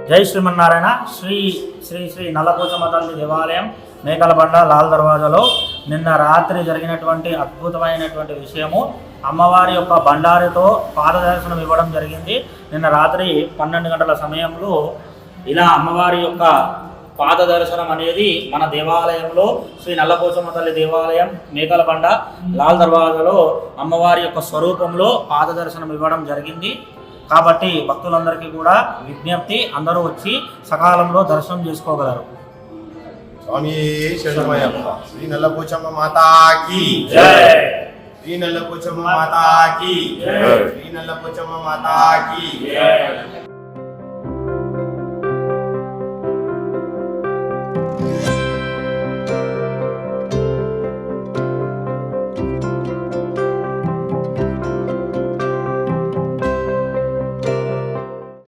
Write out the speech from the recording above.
జై శ్రీమన్నారాయణ. శ్రీ శ్రీ శ్రీ నల్లపోచమ్మ తల్లి దేవాలయం మేకలబండ లాల్ దర్వాజాలో నిన్న రాత్రి జరిగినటువంటి అద్భుతమైనటువంటి విషయము, అమ్మవారి యొక్క బండారితో పాద దర్శనం ఇవ్వడం జరిగింది. నిన్న రాత్రి 12 గంటల సమయంలో ఇలా అమ్మవారి యొక్క పాద దర్శనం అనేది మన దేవాలయంలో శ్రీ నల్లపోచమ్మ తల్లి దేవాలయం మేకలబండ లాల్ దర్వాజాలో అమ్మవారి యొక్క స్వరూపంలో పాద దర్శనం ఇవ్వడం జరిగింది. కాబట్టి భక్తులందరికీ కూడా విజ్ఞప్తి, అందరూ వచ్చి సకాలంలో దర్శనం చేసుకోగలరు. స్వామి శరణమయ్యప్ప. శ్రీ నల్లపోచమ్మ మాతాకి జై. శ్రీ నల్లపోచమ్మ మాతాకి జై. శ్రీ నల్లపోచమ్మ మాతాకి జై.